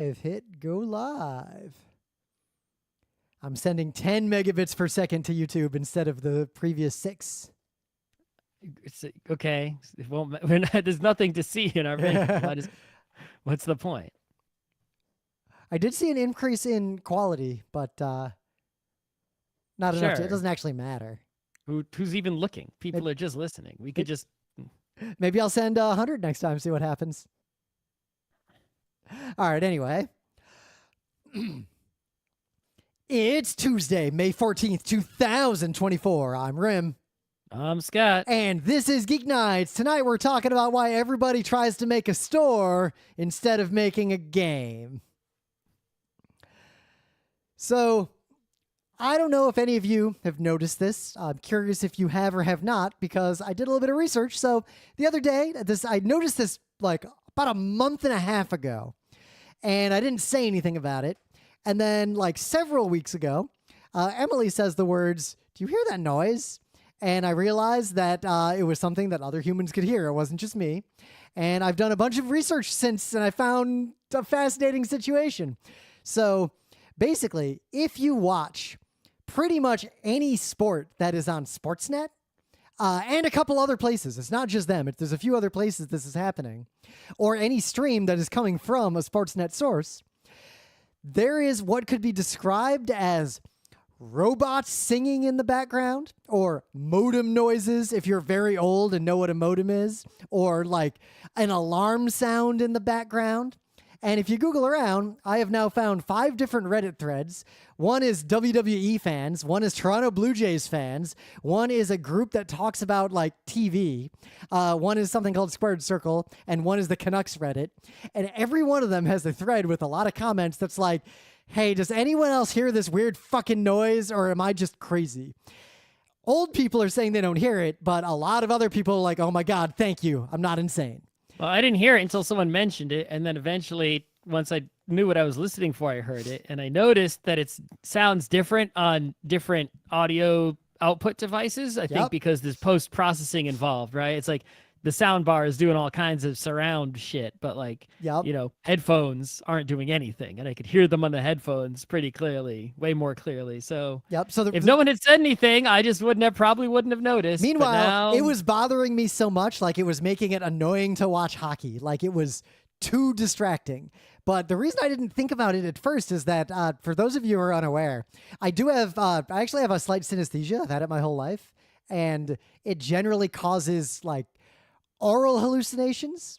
Hit go live. I'm sending 10 megabits per second to YouTube instead of the previous 6. Okay. Well, there's nothing to see in our video. What's the point? I did see an increase in quality, but not enough. It doesn't actually matter. Who's even looking? People are just listening. We could just... Maybe I'll send 100 next time, see what happens. All right, anyway. It's Tuesday, May 14th, 2024. I'm Rim. I'm Scott. And this is Geek Nights. Tonight we're talking about why everybody tries to make a store instead of making a game. So, I don't know if any of you have noticed this. I'm curious if you have or have not, because I did a little bit of research. So, the other day, I noticed this like about a month and a half ago, and I didn't say anything about it. And then, like several weeks ago, Emily says the words, "Do you hear that noise?" And I realized that it was something that other humans could hear. It wasn't just me. And I've done a bunch of research since, and I found a fascinating situation. So basically, if you watch pretty much any sport that is on Sportsnet, and a couple other places, it's not just them, there's a few other places this is happening, or any stream that is coming from a Sportsnet source, there is what could be described as robots singing in the background, or modem noises if you're very old and know what a modem is, or like an alarm sound in the background. And if you Google around, I have now found 5 different Reddit threads. One is WWE fans, one is Toronto Blue Jays fans, one is a group that talks about like TV, one is something called Squared Circle, and one is the Canucks Reddit. And every one of them has a thread with a lot of comments that's like, hey, does anyone else hear this weird fucking noise, or am I just crazy? Old people are saying they don't hear it, but a lot of other people are like, oh my God, thank you, I'm not insane. Well, I didn't hear it until someone mentioned it, and then eventually, once I knew what I was listening for, I heard it, and I noticed that it sounds different on different audio output devices, I think because there's post-processing involved, right? It's like the sound bar is doing all kinds of surround shit, but like, you know, headphones aren't doing anything, and I could hear them on the headphones pretty clearly, way more clearly. So, so if no one had said anything, I just probably wouldn't have noticed. Meanwhile, it was bothering me so much, like it was making it annoying to watch hockey. Like it was too distracting. But the reason I didn't think about it at first is that for those of you who are unaware, I actually have a slight synesthesia. I've had it my whole life, and it generally causes like aural hallucinations.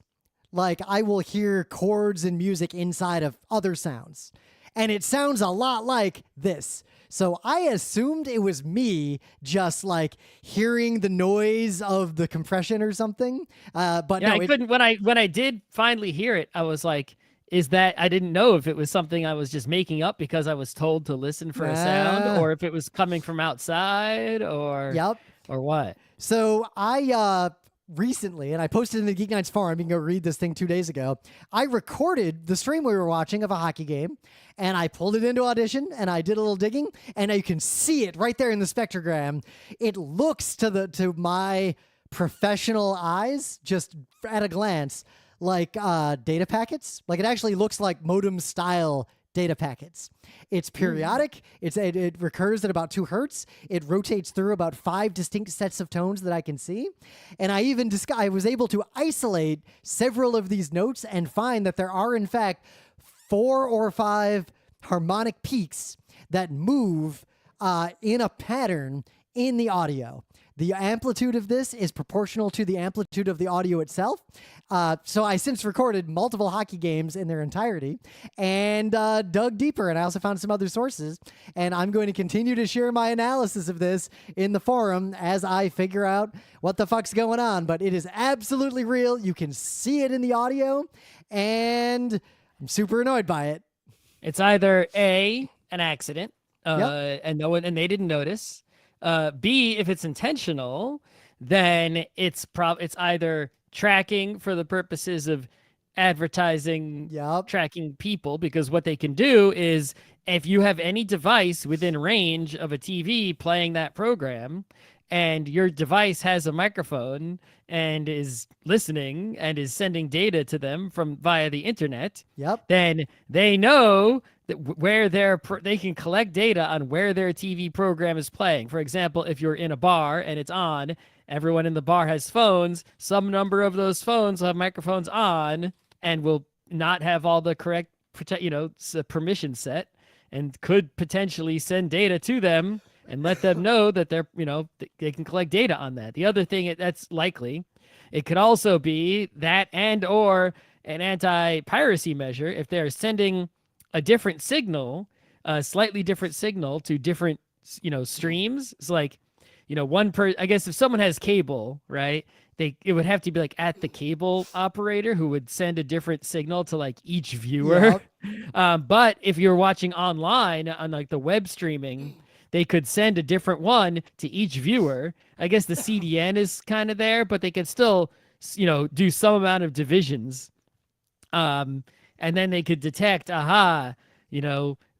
Like I will hear chords and music inside of other sounds, and it sounds a lot like this. So I assumed it was me just like hearing the noise of the compression or something. But no, I couldn't. When I did finally hear it, I was like, is that, I didn't know if it was something I was just making up because I was told to listen for a sound, or if it was coming from outside, or what. So I recently, and I posted in the GeekNights forum, you can go read this thing 2 days ago, I recorded the stream we were watching of a hockey game, and I pulled it into Audition, and I did a little digging, and you can see it right there in the spectrogram. It looks to my professional eyes, just at a glance, like data packets. Like it actually looks like modem style data packets. It's periodic. It recurs at about 2 hertz. It rotates through about 5 distinct sets of tones that I can see. And I was able to isolate several of these notes and find that there are in fact 4 or 5 harmonic peaks that move in a pattern in the audio. The amplitude of this is proportional to the amplitude of the audio itself. So I since recorded multiple hockey games in their entirety and dug deeper. And I also found some other sources. And I'm going to continue to share my analysis of this in the forum as I figure out what the fuck's going on. But it is absolutely real. You can see it in the audio. And I'm super annoyed by it. It's either A, an accident, and they didn't notice. B, if it's intentional, then it's either tracking for the purposes of advertising, tracking people, because what they can do is if you have any device within range of a TV playing that program and your device has a microphone and is listening and is sending data to them from via the internet, Yep. then they know that where they can collect data on where their TV program is playing. For example, if you're in a bar and it's on, everyone in the bar has phones. Some number of those phones will have microphones on and will not have all the correct permission set, and could potentially send data to them and let them know that they can collect data on that. The other thing that's likely, it could also be that and or an anti-piracy measure if they're sending a different signal, a slightly different signal to different, streams. It's like, I guess if someone has cable, right, it would have to be like at the cable operator who would send a different signal to like each viewer. Yep. But if you're watching online on like the web streaming, they could send a different one to each viewer. I guess the CDN is kind of there, but they could still, do some amount of divisions. And then they could detect,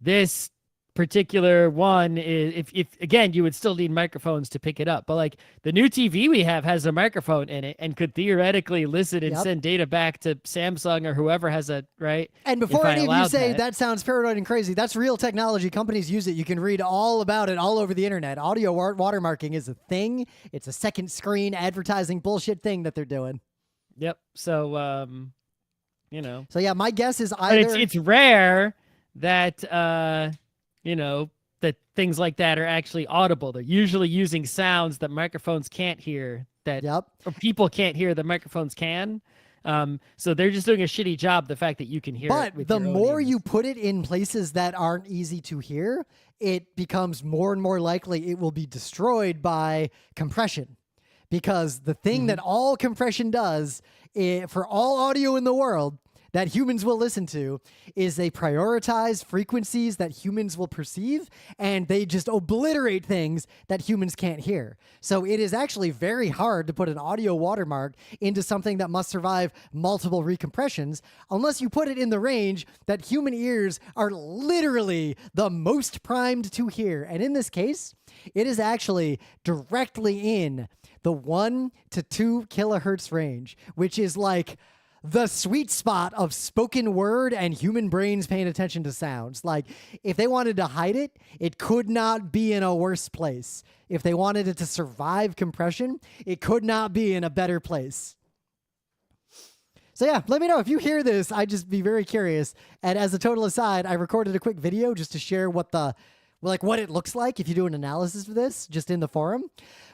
this particular one is, if again, you would still need microphones to pick it up, but like the new TV we have has a microphone in it and could theoretically listen and send data back to Samsung or whoever has a, right? And before any of you say that sounds paranoid and crazy, that's real technology. Companies use it. You can read all about it all over the internet. Audio watermarking is a thing. It's a second screen advertising bullshit thing that they're doing. Yep. So, So yeah, my guess is either it's rare that that things like that are actually audible. They're usually using sounds that microphones can't hear, or people can't hear that microphones can. So they're just doing a shitty job. The fact that you can hear it. But the more you put it in places that aren't easy to hear, it becomes more and more likely it will be destroyed by compression. Because the thing that all compression does for all audio in the world that humans will listen to is they prioritize frequencies that humans will perceive, and they just obliterate things that humans can't hear. So it is actually very hard to put an audio watermark into something that must survive multiple recompressions unless you put it in the range that human ears are literally the most primed to hear. And in this case, it is actually directly in the 1 to 2 kilohertz range, which is like the sweet spot of spoken word and human brains paying attention to sounds. Like, if they wanted to hide it, it could not be in a worse place. If they wanted it to survive compression, it could not be in a better place. So yeah, let me know if you hear this. I'd just be very curious. And as a total aside, I recorded a quick video just to share what it looks like if you do an analysis of this, just in the forum.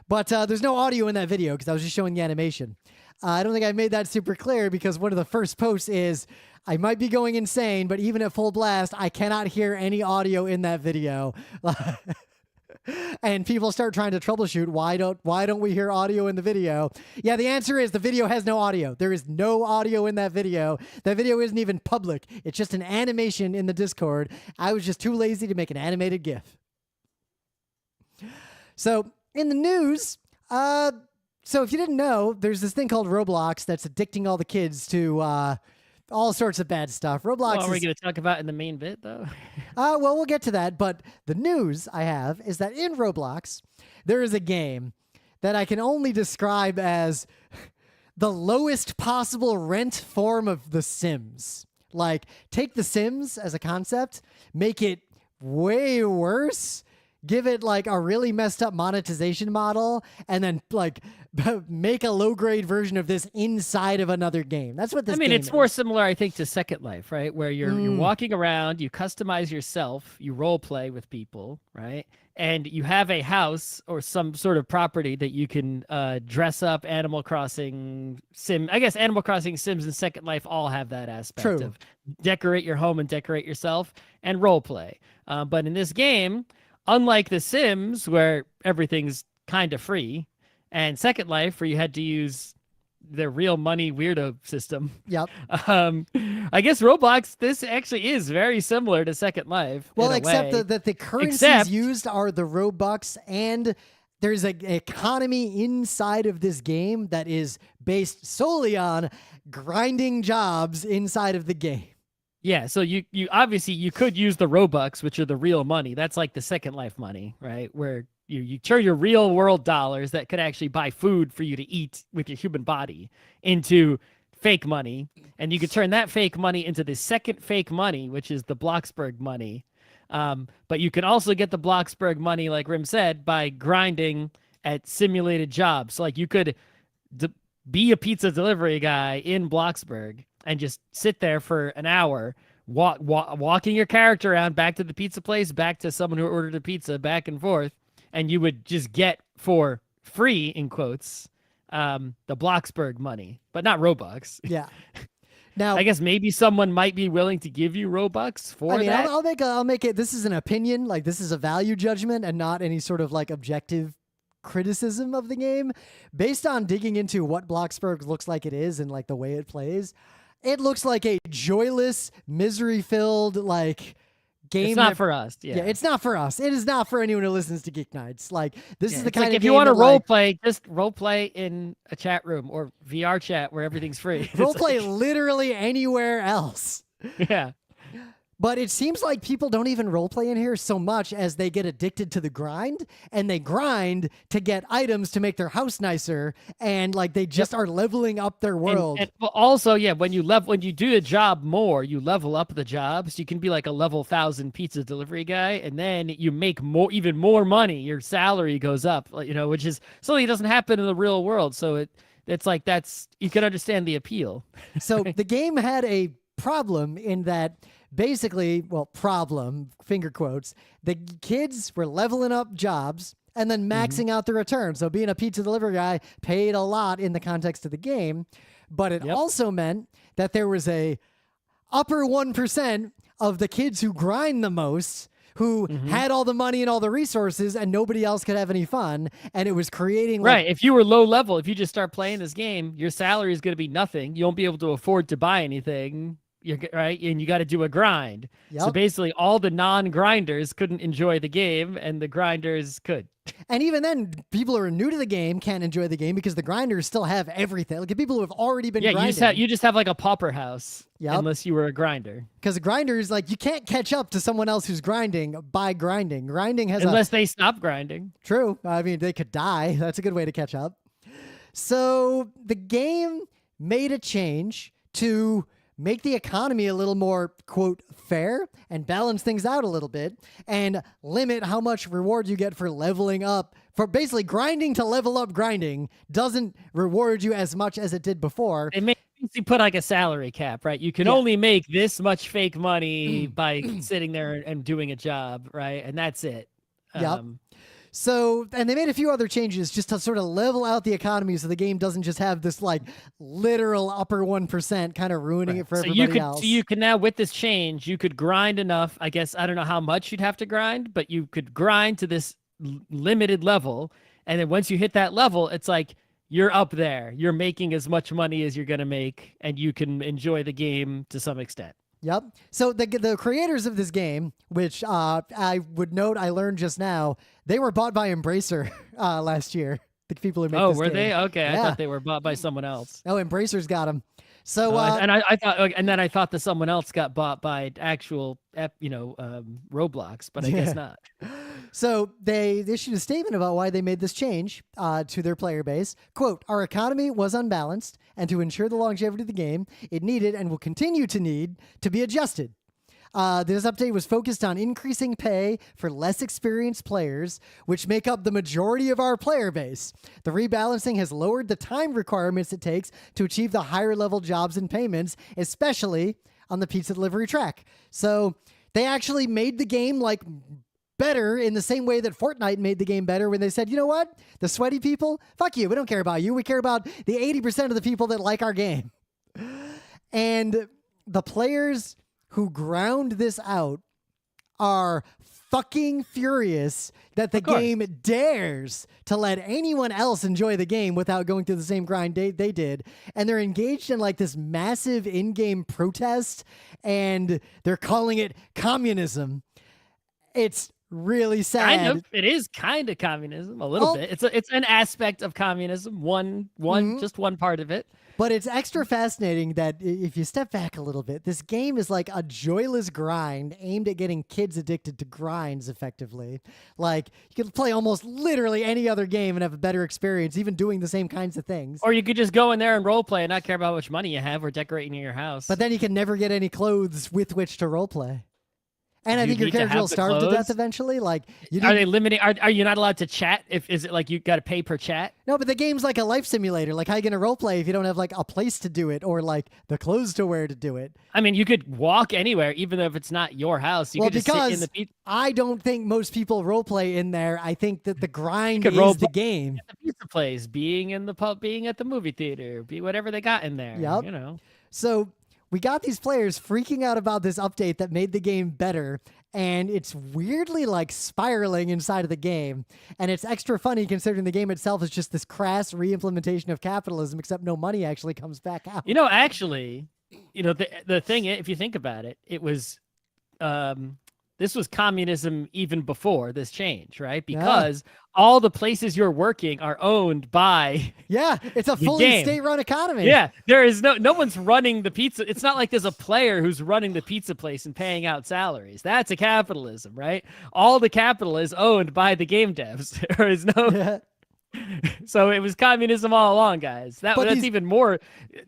But there's no audio in that video because I was just showing the animation. I don't think I made that super clear because one of the first posts is, I might be going insane, but even at full blast, I cannot hear any audio in that video. And people start trying to troubleshoot, why don't we hear audio in the video? Yeah, the answer is the video has no audio. There is no audio in that video. That video isn't even public. It's just an animation in the Discord. I was just too lazy to make an animated GIF. So in the news, so if you didn't know, there's this thing called Roblox that's addicting all the kids to all sorts of bad stuff. Roblox are we going to talk about in the main bit, though? Well, we'll get to that. But the news I have is that in Roblox, there is a game that I can only describe as the lowest possible rent form of The Sims. Like, take The Sims as a concept, make it way worse, give it like a really messed up monetization model, and then like make a low grade version of this inside of another game. That's what this game it's is. more similar, I think, to Second Life, right? Where you're walking around, you customize yourself, you role play with people, right? And you have a house or some sort of property that you can dress up. Animal Crossing Sim, I guess Animal Crossing Sims and Second Life all have that aspect of decorate your home and decorate yourself and role play. But in this game, unlike The Sims, where everything's kind of free, and Second Life, where you had to use the real money weirdo system. Yep. I guess Roblox, this actually is very similar to Second Life. Well, except that the currencies used are the Robux, and there's an economy inside of this game that is based solely on grinding jobs inside of the game. Yeah, so you obviously you could use the Robux, which are the real money. That's like the Second Life money, right? Where you turn your real world dollars that could actually buy food for you to eat with your human body into fake money, and you could turn that fake money into the second fake money, which is the Bloxburg money. But you can also get the Bloxburg money, like Rim said, by grinding at simulated jobs. So like you could be a pizza delivery guy in Bloxburg and just sit there for an hour, walking your character around back to the pizza place, back to someone who ordered a pizza, back and forth, and you would just get for free, in quotes, the Bloxburg money, but not Robux. Yeah. Now, I guess maybe someone might be willing to give you Robux for that. I'll make it. This is an opinion. Like, this is a value judgment and not any sort of like objective criticism of the game. Based on digging into what Bloxburg looks like it is and like the way it plays, it looks like a joyless, misery-filled like game. It's not for us. Yeah, it's not for us. It is not for anyone who listens to Geek Nights. Like, this is the kind like of if game you want to that, role play, just role play in a chat room or VR chat where everything's free. role play literally anywhere else. Yeah. But it seems like people don't even roleplay in here so much as they get addicted to the grind, and they grind to get items to make their house nicer, and like they just are leveling up their world. And also, yeah, when you do a job more, you level up the job, so you can be like a level 1,000 pizza delivery guy, and then you make even more money. Your salary goes up, which is something that doesn't happen in the real world. So it's like you can understand the appeal. So the game had a problem in that. Basically, problem, finger quotes, the kids were leveling up jobs and then maxing out the return. So being a pizza delivery guy paid a lot in the context of the game, but it also meant that there was a upper 1% of the kids who grind the most who had all the money and all the resources and nobody else could have any fun. And it was creating if you were low level, if you just start playing this game, your salary is going to be nothing. You won't be able to afford to buy anything. Right, and you got to do a grind. So basically, all the non-grinders couldn't enjoy the game, and the grinders could. And even then, people who are new to the game can't enjoy the game because the grinders still have everything. Like, people who have already been grinding. You just have like a pauper house, unless you were a grinder. Because the grinders, like, you can't catch up to someone else who's grinding by grinding. Grinding has unless they stop grinding. True. I mean, they could die. That's a good way to catch up. So the game made a change to make the economy a little more, quote, fair and balance things out a little bit and limit how much reward you get for leveling up. For basically grinding to level up grinding doesn't reward you as much as it did before. You put like a salary cap, right? You can only make this much fake money by sitting there and doing a job, right? And that's it. Yep. So, and they made a few other changes just to sort of level out the economy so the game doesn't just have this like literal upper 1% kind of ruining it for everybody else. So you can now, with this change, you could grind enough. I guess, I don't know how much you'd have to grind, but you could grind to this limited level. And then once you hit that level, it's like you're up there. You're making as much money as you're going to make, and you can enjoy the game to some extent. Yep. So the creators of this game, which I would note I learned just now, they were bought by Embracer last year. The people who make this game. Oh, were they? Okay, yeah. I thought they were bought by someone else. Oh, Embracer's got them. So I thought that someone else got bought by actual Roblox, but I guess not. So they issued a statement about why they made this change to their player base. Quote, "Our economy was unbalanced, and to ensure the longevity of the game, it needed and will continue to need to be adjusted. This update was focused on increasing pay for less experienced players, which make up the majority of our player base. The rebalancing has lowered the time requirements it takes to achieve the higher level jobs and payments, especially on the pizza delivery track." So they actually made the game like better in the same way that Fortnite made the game better when they said, you know what? The sweaty people, fuck you. We don't care about you. We care about the 80% of the people that like our game. And the players who ground this out are fucking furious that the game dares to let anyone else enjoy the game without going through the same grind they did. And they're engaged in like this massive in-game protest, and they're calling it communism. It's really sad. Kind of. It is kind of communism, a little bit. It's an aspect of communism, just one part of it. But it's extra fascinating that if you step back a little bit, this game is like a joyless grind aimed at getting kids addicted to grinds effectively. Like, you can play almost literally any other game and have a better experience, even doing the same kinds of things. Or you could just go in there and roleplay and not care about how much money you have or decorating your house. But then you can never get any clothes with which to roleplay. And I You think your need to character have will the starve to death clothes? eventually. Like, Are they limiting? Are you not allowed to chat? Is it like you got to pay per chat? No, but the game's like a life simulator. Like, how you gonna roleplay if you don't have like a place to do it or like the clothes to wear to do it? I mean, you could walk anywhere, even though if it's not your house. You Well, could just sit in because the pizza. I don't think most people roleplay in there. I think that the grind could is roleplay the game. At the pizza place, being in the pub, being at the movie theater, be whatever they got in there. Yep. You know. So we got these players freaking out about this update that made the game better, and it's weirdly like spiraling inside of the game. And it's extra funny considering the game itself is just this crass re-implementation of capitalism, except no money actually comes back out. You know, actually, the thing, if you think about it, it was, this was communism even before this change, right? Because all the places you're working are owned by. Yeah, it's a fully state-run economy. Yeah, there is no one's running the pizza. It's not like there's a player who's running the pizza place and paying out salaries. That's a capitalism, right? All the capital is owned by the game devs. There is no. Yeah. So it was communism all along, guys. That's even more.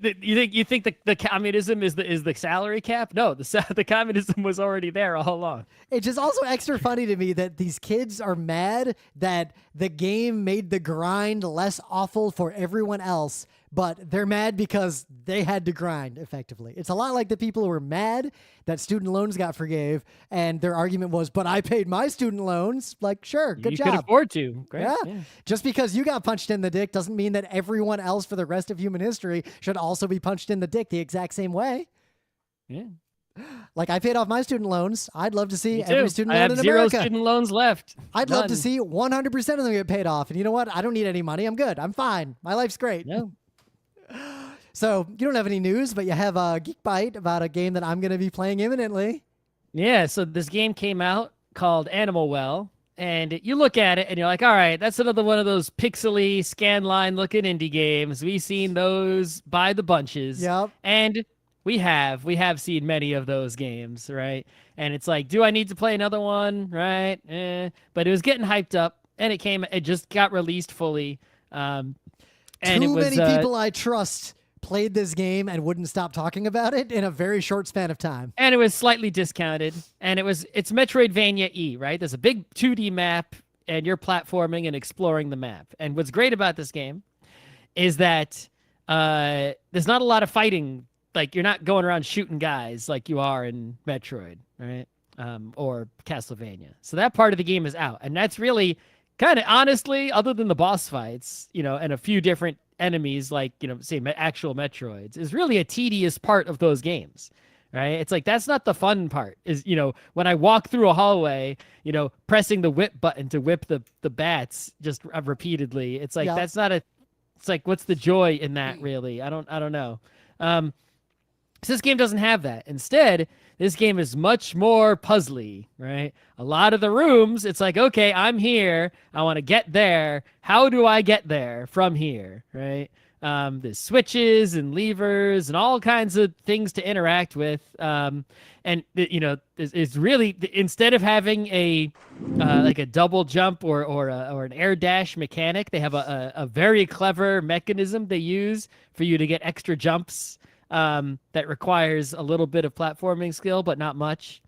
You think the communism is the salary cap? No, the communism was already there all along. It's just also extra funny to me that these kids are mad that the game made the grind less awful for everyone else, but they're mad because they had to grind effectively. It's a lot like the people who were mad that student loans got forgave, and their argument was, but I paid my student loans. Like, sure, good job. You could afford to. Great. Yeah. Just because you got punched in the dick doesn't mean that everyone else for the rest of human history should also be punched in the dick the exact same way. Yeah. Like, I paid off my student loans. I'd love to see every student I loan have in zero America. student loans left. I'd love to see 100% of them get paid off. And you know what? I don't need any money. I'm good. I'm fine. My life's great. No. So you don't have any news, but you have a Geek Bite about a game that I'm going to be playing imminently. Yeah, so this game came out called Animal Well, and you look at it and you're like, all right, that's another one of those pixely scan line looking indie games. We've seen those by the bunches. Yep. And we have seen many of those games, right? And it's like, do I need to play another one? Right? But it was getting hyped up, and it just got released fully. And Too many people I trust played this game and wouldn't stop talking about it in a very short span of time. And it was slightly discounted, and it's Metroidvania-y, right? There's a big 2D map, and you're platforming and exploring the map. And what's great about this game is that there's not a lot of fighting. Like, you're not going around shooting guys like you are in Metroid, right? Or Castlevania. So that part of the game is out, and that's really kind of, honestly, other than the boss fights, and a few different enemies, like, say actual Metroids, is really a tedious part of those games, right? It's like, that's not the fun part, is, when I walk through a hallway, pressing the whip button to whip the bats just repeatedly. It's like, that's not it's like, what's the joy in that, really? I don't know. So this game doesn't have that. Instead, this game is much more puzzly, right? A lot of the rooms, it's like, okay, I'm here. I want to get there. How do I get there from here, right? There's switches and levers and all kinds of things to interact with. It's really, instead of having a like a double jump or an air dash mechanic, they have a very clever mechanism they use for you to get extra jumps. That requires a little bit of platforming skill, but not much.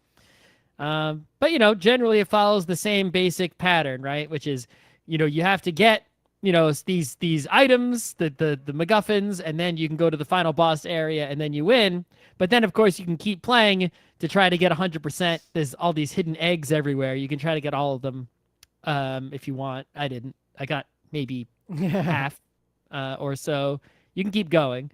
But generally it follows the same basic pattern, right? Which is, you have to get, these items, the MacGuffins, and then you can go to the final boss area and then you win. But then, of course, you can keep playing to try to get 100%. There's all these hidden eggs everywhere. You can try to get all of them if you want. I didn't. I got maybe half or so. You can keep going.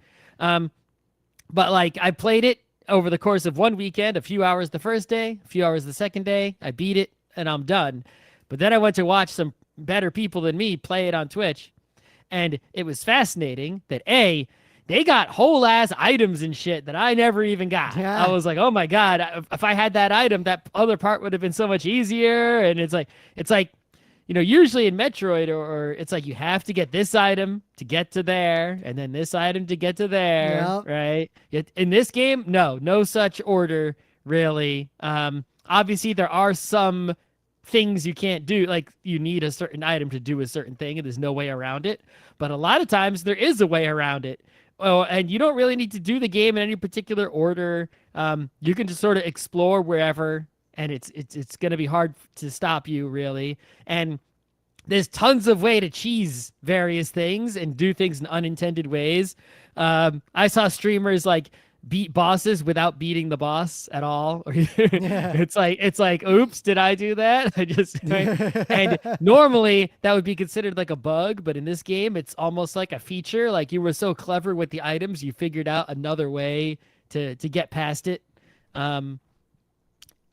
But like, I played it over the course of one weekend, a few hours the first day, a few hours the second day. I beat it and I'm done. But then I went to watch some better people than me play it on Twitch. And it was fascinating that they got whole ass items and shit that I never even got. Yeah. I was like, oh my God, if I had that item, that other part would have been so much easier. And it's like, usually in Metroid or it's like you have to get this item to get to there and then this item to get to there, Yep. right? In this game, no such order really. Obviously there are some things you can't do, like you need a certain item to do a certain thing and there's no way around it. But a lot of times there is a way around it. Oh, and you don't really need to do the game in any particular order. You can just sort of explore wherever, and it's going to be hard to stop you, really. And there's tons of way to cheese various things and do things in unintended ways. I saw streamers like beat bosses without beating the boss at all. It's like, oops, did I do that? And normally that would be considered like a bug, but in this game, it's almost like a feature. Like you were so clever with the items, you figured out another way to get past it. And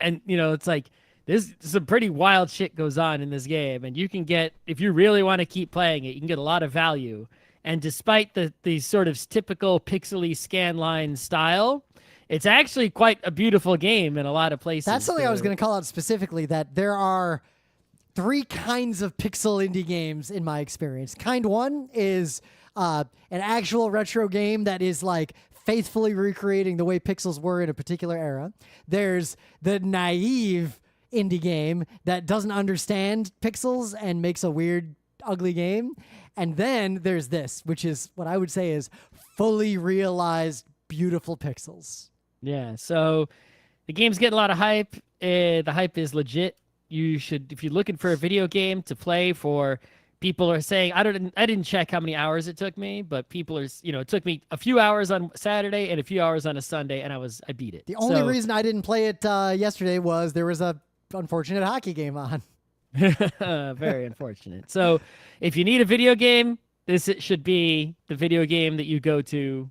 it's like there's some pretty wild shit goes on in this game, and you can get, if you really want to keep playing it, you can get a lot of value. And despite the sort of typical pixely scanline style, it's actually quite a beautiful game in a lot of places. That's something I was going to call out specifically, that there are 3 kinds of pixel indie games in my experience. Kind 1 is an actual retro game that is like faithfully recreating the way pixels were in a particular era. There's the naive indie game that doesn't understand pixels and makes a weird, ugly game. And then there's this, which is what I would say is fully realized, beautiful pixels. Yeah, so the game's getting a lot of hype. The hype is legit. You should, if you're looking for a video game to play for, people are saying, I didn't check how many hours it took me, but people are, it took me a few hours on Saturday and a few hours on a Sunday, and I beat it. The only reason I didn't play it yesterday was there was a unfortunate hockey game on. Very unfortunate. So if you need a video game, this should be the video game that you go to.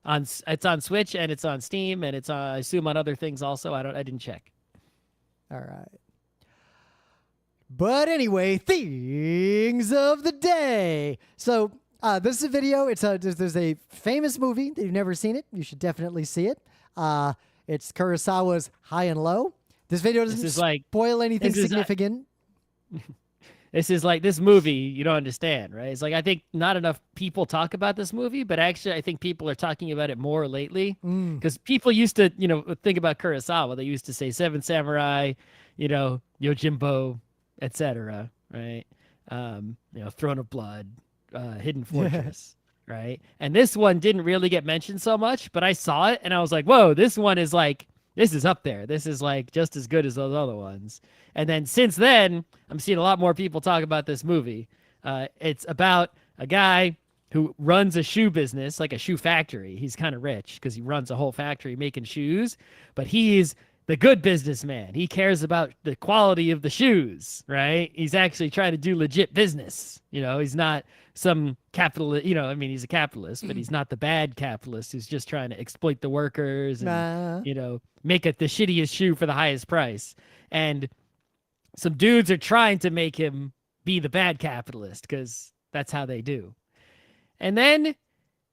It's on Switch and it's on Steam and it's I assume on other things also. I didn't check. All right. But anyway, things of the day. So this is a video. There's a famous movie. If you've never seen it, you should definitely see it. It's Kurosawa's High and Low. This video doesn't spoil anything significant. This is like this movie you don't understand, right? It's like I think not enough people talk about this movie, but actually I think people are talking about it more lately because people used to, think about Kurosawa. They used to say Seven Samurai, Yojimbo, etc. Right? Throne of Blood, Hidden Fortress, right? And this one didn't really get mentioned so much, but I saw it and I was like, whoa, this one is like. This is up there. This is like just as good as those other ones. And then since then, I'm seeing a lot more people talk about this movie. It's about a guy who runs a shoe business, like a shoe factory. He's kind of rich because he runs a whole factory making shoes, but he's the good businessman. He cares about the quality of the shoes, right? He's actually trying to do legit business. He's not some capitalist, he's a capitalist, but he's not the bad capitalist who's just trying to exploit the workers and, make it the shittiest shoe for the highest price. And some dudes are trying to make him be the bad capitalist because that's how they do. And then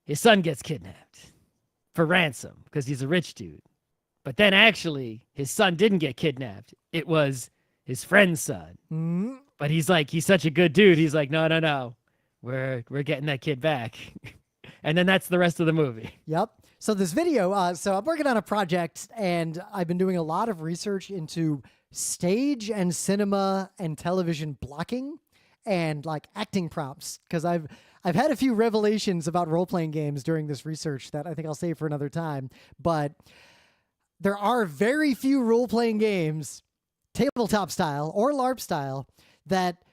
his son gets kidnapped for ransom because he's a rich dude. But then actually his son didn't get kidnapped. It was his friend's son. Mm-hmm. But he's such a good dude. He's like, no. We're getting that kid back. And then that's the rest of the movie. Yep. So this video, so I'm working on a project and I've been doing a lot of research into stage and cinema and television blocking and like acting prompts. Cause I've had a few revelations about role-playing games during this research that I think I'll save for another time. But there are very few role-playing games, tabletop style or LARP style, that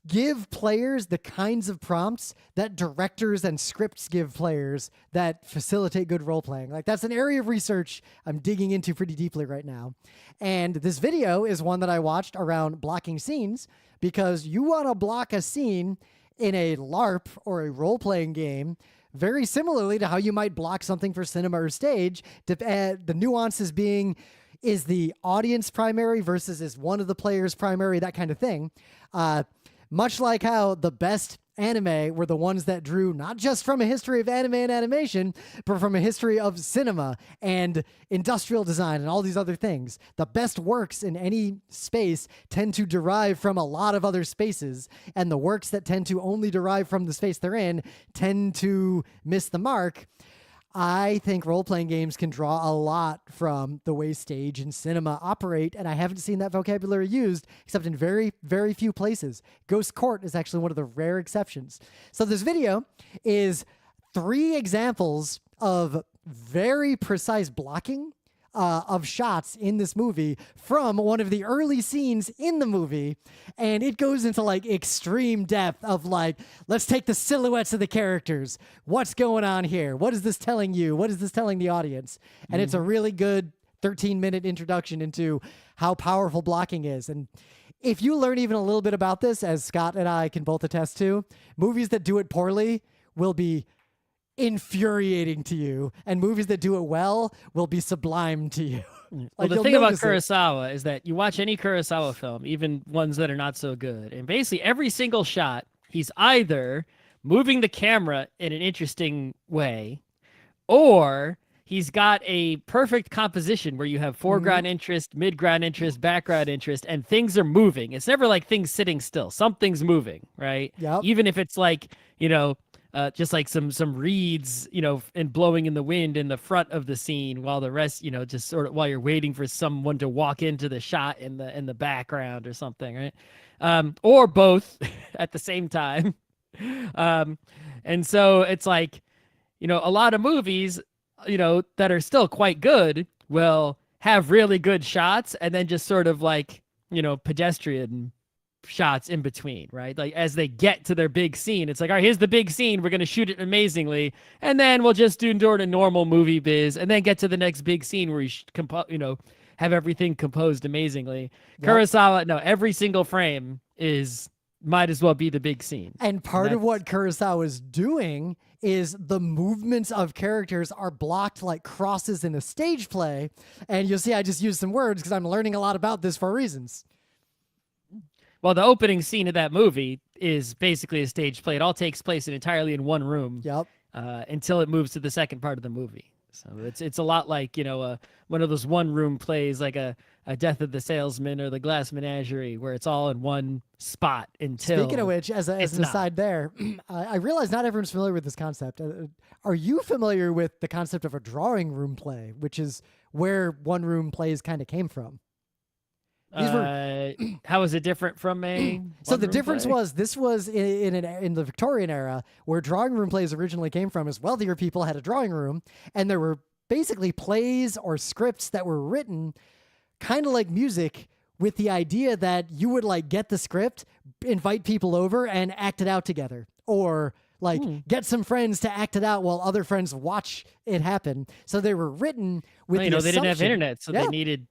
give players the kinds of prompts that directors and scripts give players that facilitate good role-playing. Like that's an area of research I'm digging into pretty deeply right now. And this video is one that I watched around blocking scenes because you want to block a scene in a LARP or a role-playing game very similarly to how you might block something for cinema or stage. The nuances being, is the audience primary versus is one of the players primary, that kind of thing. Much like how the best anime were the ones that drew not just from a history of anime and animation, but from a history of cinema and industrial design and all these other things. The best works in any space tend to derive from a lot of other spaces, and the works that tend to only derive from the space they're in tend to miss the mark. I think role-playing games can draw a lot from the way stage and cinema operate, and I haven't seen that vocabulary used except in very, very few places. Ghost Court is actually one of the rare exceptions. So this video is 3 examples of very precise blocking of shots in this movie from one of the early scenes in the movie, and it goes into like extreme depth of like, let's take the silhouettes of the characters. What's going on here? What is this telling you? What is this telling the audience? And it's a really good 13-minute introduction into how powerful blocking is. And if you learn even a little bit about this, as Scott and I can both attest to, movies that do it poorly will be infuriating to you, and movies that do it well will be sublime to you. Well, the thing about Kurosawa is that you watch any Kurosawa film, even ones that are not so good, and basically every single shot, he's either moving the camera in an interesting way, or he's got a perfect composition where you have foreground interest, midground interest, background interest, and things are moving. It's never like things sitting still. Something's moving, right? Yep. Even if it's like, just like some reeds, and blowing in the wind in the front of the scene, while the rest, just sort of while you're waiting for someone to walk into the shot in the background or something, right? Or both at the same time. And so it's like, a lot of movies, that are still quite good will have really good shots and then just sort of like, pedestrian shots in between, right? Like as they get to their big scene, it's like, all right, here's the big scene. We're going to shoot it amazingly. And then we'll just do sort of normal movie biz and then get to the next big scene where you have everything composed amazingly. Yep. Kurosawa, no, every single frame might as well be the big scene. And part of what Kurosawa is doing is the movements of characters are blocked like crosses in a stage play. And you'll see I just used some words because I'm learning a lot about this for reasons. Well, the opening scene of that movie is basically a stage play. It all takes place entirely in one room. Yep. Until it moves to the second part of the movie. So it's a lot like, one of those one-room plays like a Death of the Salesman or the Glass Menagerie, where it's all in one spot until... Speaking of which, as an aside there, I realize not everyone's familiar with this concept. Are you familiar with the concept of a drawing room play, which is where one-room plays kind of came from? How is it different from a... So the difference was this was in the Victorian era, where drawing room plays originally came from, is wealthier people had a drawing room, and there were basically plays or scripts that were written kind of like music, with the idea that you would like get the script, invite people over, and act it out together, or like get some friends to act it out while other friends watch it happen. So they were written with the assumption, they didn't have internet, so they needed...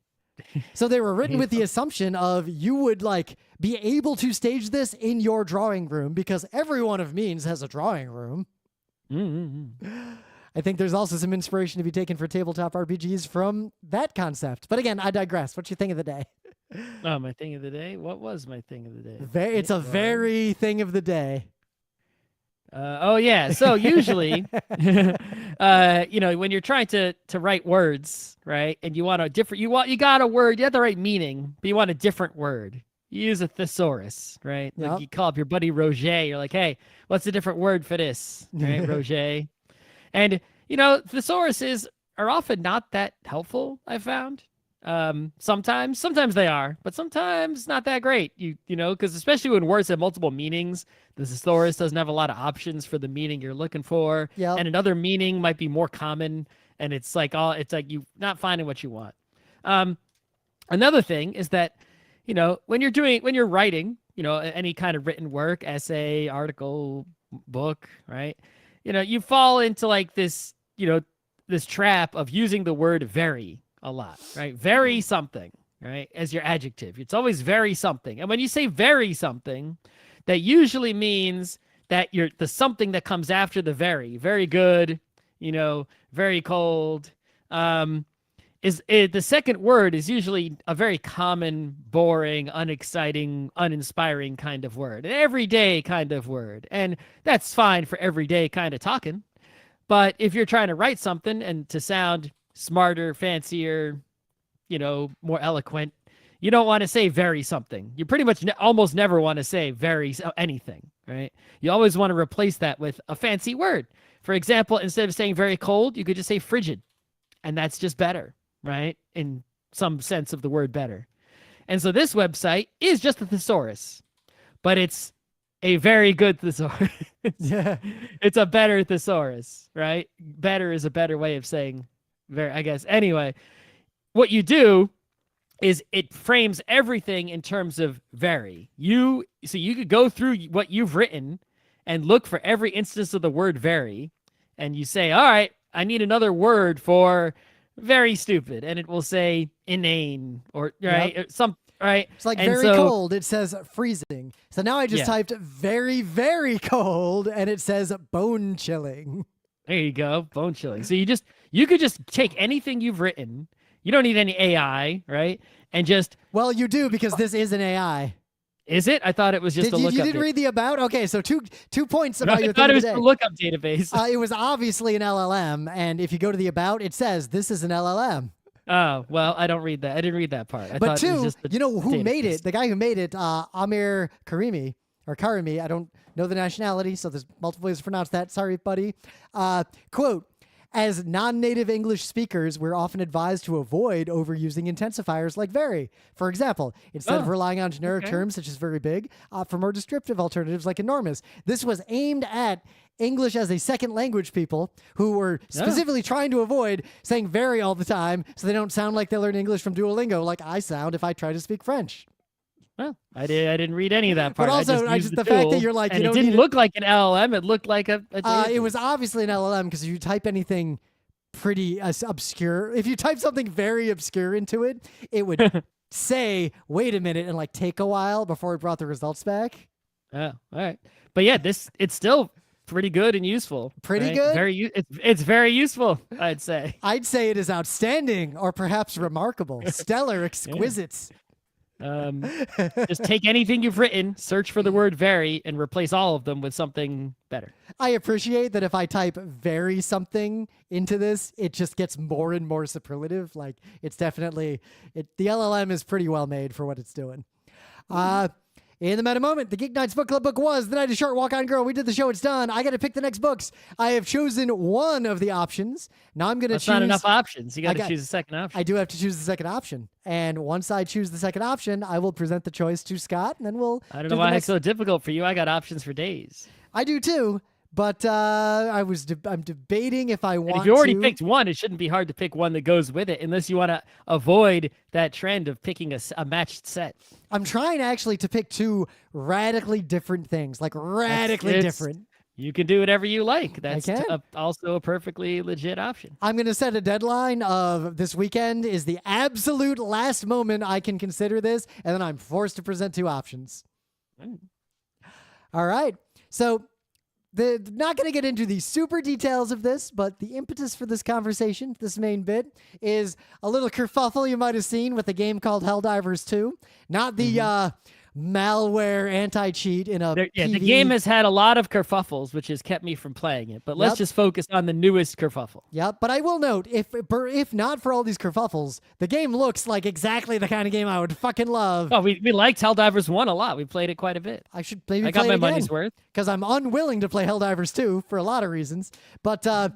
So they were written with the assumption of you would like be able to stage this in your drawing room because everyone of means has a drawing room. I think there's also some inspiration to be taken for tabletop RPGs from that concept. But again, I digress. What's your thing of the day? Oh, my thing of the day? What was my thing of the day? It's a very thing of the day. Oh yeah. So usually, when you're trying to write words, right, and you want you got a word, you have the right meaning, but you want a different word. You use a thesaurus, right? Yep. Like you call up your buddy Roger. You're like, hey, what's a different word for this, right, Roger? And thesauruses are often not that helpful, I found. Sometimes they are, but sometimes not that great. Because especially when words have multiple meanings, the thesaurus doesn't have a lot of options for the meaning you're looking for. Yep. And another meaning might be more common, and it's like you not finding what you want. Another thing is that, when you're writing, any kind of written work, essay, article, book, right? You fall into like this, this trap of using the word very a lot, right? Very something, right? As your adjective. It's always very something. And when you say very something, that usually means that you're the something that comes after the very good, very cold. the second word is usually a very common, boring, unexciting, uninspiring kind of word, an everyday kind of word. And that's fine for everyday kind of talking. But if you're trying to write something and to sound smarter, fancier, more eloquent, you don't want to say very something. You pretty much almost never want to say very anything, right? You always want to replace that with a fancy word. For example, instead of saying very cold, you could just say frigid. And that's just better, right? In some sense of the word better. And so this website is just a thesaurus, but it's a very good thesaurus. Yeah. It's a better thesaurus, right? Better is a better way of saying very, I guess. Anyway, what you do is it frames everything in terms of very. So you could go through what you've written and look for every instance of the word very, and you say, all right, I need another word for very stupid, and it will say inane or right, Yep. right. It's like And very so- cold. It says freezing. So now I just Yeah. typed very, very cold, and it says bone chilling. There you go, bone chilling. So you could just take anything you've written. You don't need any AI, right? And just Well, you do because this is an AI. is it? I thought it was just a lookup. You didn't read the about? Okay, so two points No, about I your thought thing it was today. a lookup database. It was obviously an LLM, and if you go to the about, it says this is an LLM. Oh, well, I don't read that. I didn't read that part. I But thought it was two, just the you know who made database. it? The guy who made it, Amir Karimi. I don't know the nationality, so there's multiple ways to pronounce that. Sorry, buddy. Quote, as non-native English speakers, we're often advised to avoid overusing intensifiers like very. For example, instead of Oh, relying on generic okay. terms such as very big, for more descriptive alternatives like enormous. This was aimed at English as a second language people who were specifically trying to avoid saying very all the time so they don't sound like they learn English from Duolingo like I sound if I try to speak French. Well, I didn't read any of that part. But also, I just used the fact that tool, you're like, and you it don't didn't need look like an LLM. It looked like a it database. was obviously an LLM because if you type anything pretty obscure, if you type something very obscure into it, it would say, wait a minute, and like take a while before it brought the results back. Oh, all right. But yeah, it's still pretty good and useful. Pretty right? good? It's very useful, I'd say. I'd say it is outstanding or perhaps remarkable, stellar, exquisite. Just take anything you've written, search for the word very, and replace all of them with something better. I appreciate that if I type very something into this, it just gets more and more superlative. Like it's definitely the LLM is pretty well made for what it's doing. In the meta moment, the GeekNights Book Club book was The Night is Short, Walk On Girl. We did the show, it's done. I got to pick the next books. I have chosen one of the options. Now I'm going to choose. That's not enough options. You got to choose a second option. I do have to choose the second option. And once I choose the second option, I will present the choice to Scott, and then we'll. I don't do know the why next- it's so difficult for you. I got options for days. I do too, but I'm debating if I want And if you already to. picked one, it shouldn't be hard to pick one that goes with it, unless you want to avoid that trend of picking a matched set. I'm trying actually to pick two radically different things, like radically different. You can do whatever you like. That's can. Also a perfectly legit option. I'm going to set a deadline of this weekend is the absolute last moment I can consider this, and then I'm forced to present two options. All right. So not going to get into the super details of this, but the impetus for this conversation, this main bit, is a little kerfuffle you might have seen with a game called Helldivers 2. Not the malware anti-cheat in a The PV. game has had a lot of kerfuffles, which has kept me from playing it. But let's Yep. just focus on the newest kerfuffle. Yep, but I will note, if not for all these kerfuffles, the game looks like exactly the kind of game I would fucking love. Oh, we liked Helldivers 1 a lot. We played it quite a bit. I should maybe I got play my it again. money's worth. Because I'm unwilling to play Helldivers 2 for a lot of reasons. But the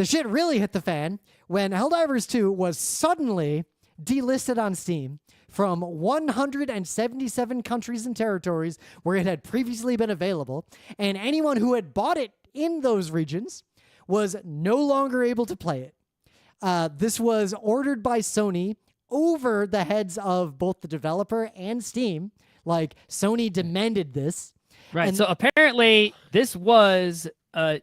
shit really hit the fan when Helldivers 2 was suddenly delisted on Steam from 177 countries and territories where it had previously been available, and anyone who had bought it in those regions was no longer able to play it. This was ordered by Sony over the heads of both the developer and Steam. Like, Sony demanded this. Right. And- So apparently this was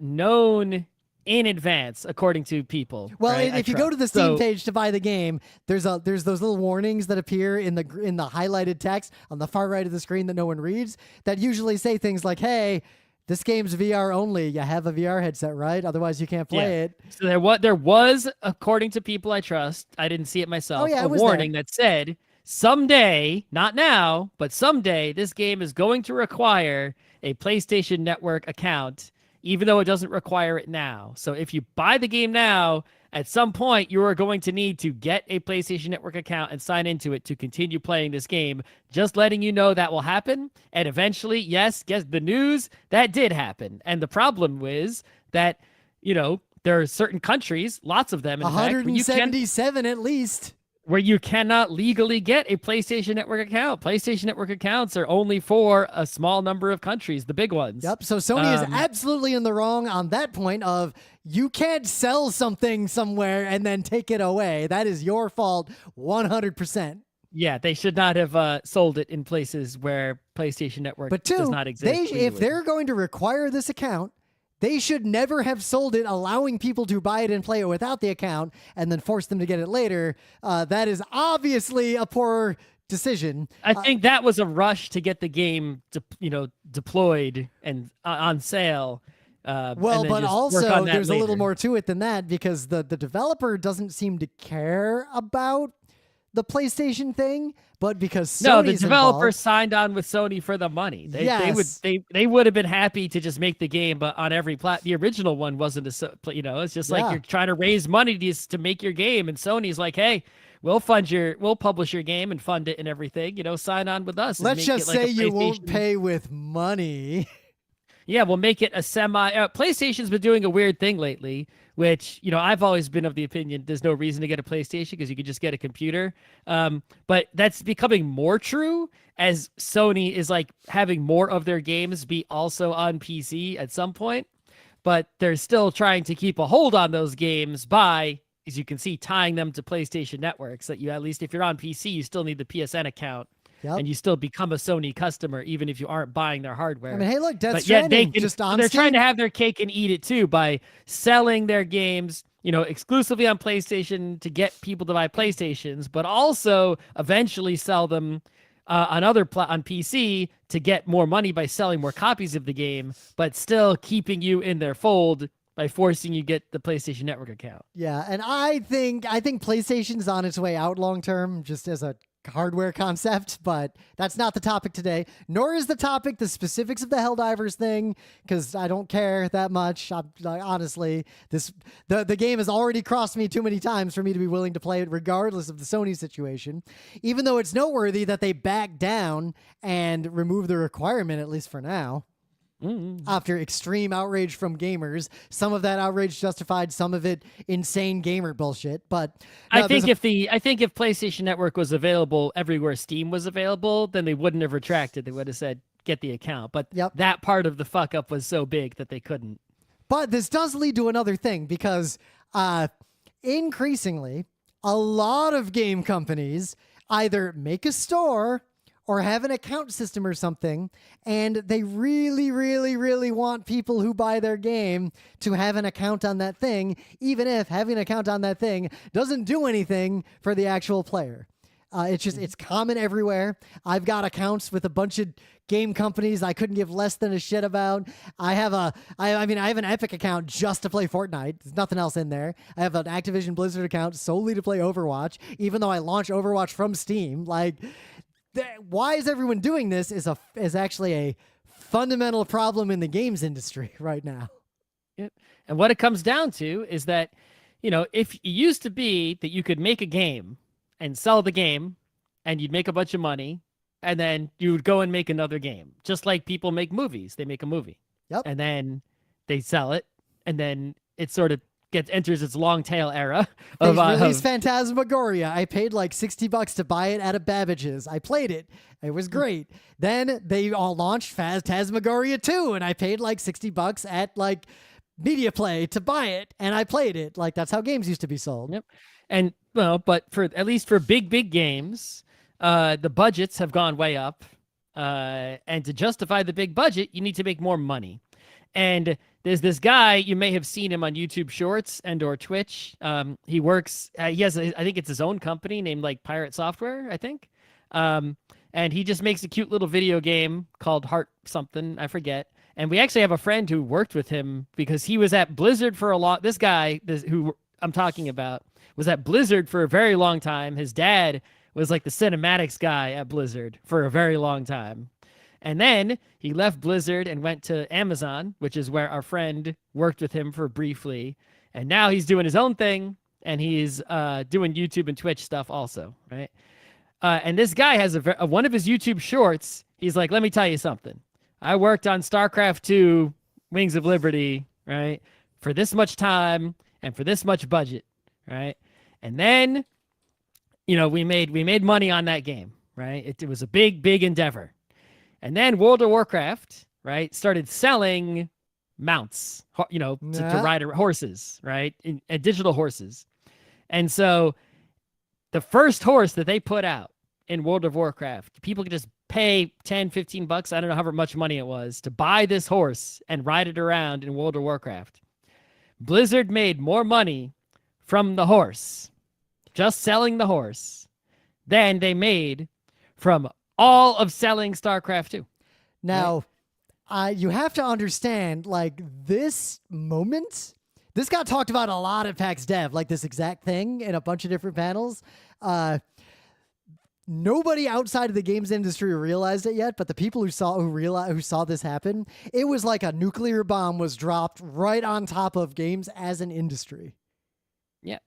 known in advance, according to people. Well, right? if you go to the Steam page to buy the game, there's those little warnings that appear in the highlighted text on the far right of the screen that no one reads that usually say things like, "Hey, This game's VR only. You have a VR headset, right? Otherwise, you can't play it. So there was, according to people I trust, I didn't see it myself, yeah, a it was warning that said someday, not now, but someday, this game is going to require a PlayStation Network account, even though it doesn't require it now. So if you buy the game now, at some point, you are going to need to get a PlayStation Network account and sign into it to continue playing this game. Just letting you know that will happen. And eventually, yes, guess the news, that did happen. And the problem is that, there are certain countries, lots of them, in fact, 177 at least, where you cannot legally get a PlayStation Network account. PlayStation Network accounts are only for a small number of countries, the big ones. Yep. So Sony is absolutely in the wrong on that point of you can't sell something somewhere and then take it away. That is your fault 100%. Yeah, they should not have sold it in places where PlayStation Network does not exist. If they're going to require this account, they should never have sold it, allowing people to buy it and play it without the account and then force them to get it later. That is obviously a poor decision. I think that was a rush to get the game, deployed and on sale. But also there's a little more to it than that, because the developer doesn't seem to care about the PlayStation thing, but because Sony's the developer involved, signed on with Sony for the money. They would have been happy to just make the game, but on every the original one wasn't it's just like you're trying to raise money to make your game, and Sony's like, hey, we'll publish your game and fund it and everything. Sign on with us. Let's just say you won't pay with money. Yeah, we'll make it a PlayStation's been doing a weird thing lately, which, I've always been of the opinion there's no reason to get a PlayStation because you could just get a computer. But that's becoming more true as Sony is like having more of their games be also on PC at some point. But they're still trying to keep a hold on those games by, as you can see, tying them to PlayStation networks, that you, at least if you're on PC, you still need the PSN account. Yep. And you still become a Sony customer, even if you aren't buying their hardware. I mean, hey, look, Death Stranding just on they're Steam. Trying to have their cake and eat it too by selling their games, exclusively on PlayStation to get people to buy PlayStations, but also eventually sell them on PC to get more money by selling more copies of the game, but still keeping you in their fold by forcing you get the PlayStation Network account. Yeah, and I think PlayStation's on its way out long term, just as a hardware concept, but that's not the topic today, nor is the topic the specifics of the Helldivers thing, because I don't care that much. Honestly, the game has already crossed me too many times for me to be willing to play it regardless of the Sony situation, even though it's noteworthy that they backed down and removed the requirement, at least for now. After extreme outrage from gamers. Some of that outrage justified, some of it insane gamer bullshit. But no, I think if PlayStation Network was available everywhere Steam was available, then they wouldn't have retracted. They would have said, get the account. But that part of the fuck up was so big that they couldn't. But this does lead to another thing, because increasingly, a lot of game companies either make a store or have an account system or something, and they really, really, really want people who buy their game to have an account on that thing, even if having an account on that thing doesn't do anything for the actual player. It's common everywhere. I've got accounts with a bunch of game companies I couldn't give less than a shit about. I have an Epic account just to play Fortnite. There's nothing else in there. I have an Activision Blizzard account solely to play Overwatch, even though I launch Overwatch from Steam. Why is everyone doing this is actually a fundamental problem in the games industry right now. Yep. And what it comes down to is that, if it used to be that you could make a game and sell the game and you'd make a bunch of money and then you would go and make another game, just like people make movies. They make a movie. Yep. And then they sell it, and then it sort of enters its long tail era of released Phantasmagoria. I paid like $60 to buy it at a Babbage's. I played it. It was great. Then they all launched Phantasmagoria 2, and I paid like $60 at like Media Play to buy it, and I played it. Like, that's how games used to be sold. Yep. And but at least for big games, the budgets have gone way up. And to justify the big budget, you need to make more money. And there's this guy, you may have seen him on YouTube Shorts and or Twitch. He works, he has, I think it's his own company named like Pirate Software, I think. And he just makes a cute little video game called Heart something, I forget. And we actually have a friend who worked with him because he was at Blizzard for a lot. This guy, who I'm talking about, was at Blizzard for a very long time. His dad was like the cinematics guy at Blizzard for a very long time. And then he left Blizzard and went to Amazon, which is where our friend worked with him for briefly. And now he's doing his own thing, and he's doing YouTube and Twitch stuff also, right? And this guy has one of his YouTube shorts. He's like, let me tell you something. I worked on StarCraft 2, Wings of Liberty, right, for this much time and for this much budget, right? And then, we made money on that game, right? It was a big endeavor. And then World of Warcraft, right, started selling mounts, to ride horses, right, and digital horses. And so the first horse that they put out in World of Warcraft, people could just pay $10, $15, I don't know however much money it was, to buy this horse and ride it around in World of Warcraft. Blizzard made more money from the horse, just selling the horse, than they made from all of selling StarCraft 2. Now, you have to understand, like, this moment, this got talked about a lot at PAX Dev, like this exact thing in a bunch of different panels. Nobody outside of the games industry realized it yet, but the people who saw this happen, it was like a nuclear bomb was dropped right on top of games as an industry. Yeah.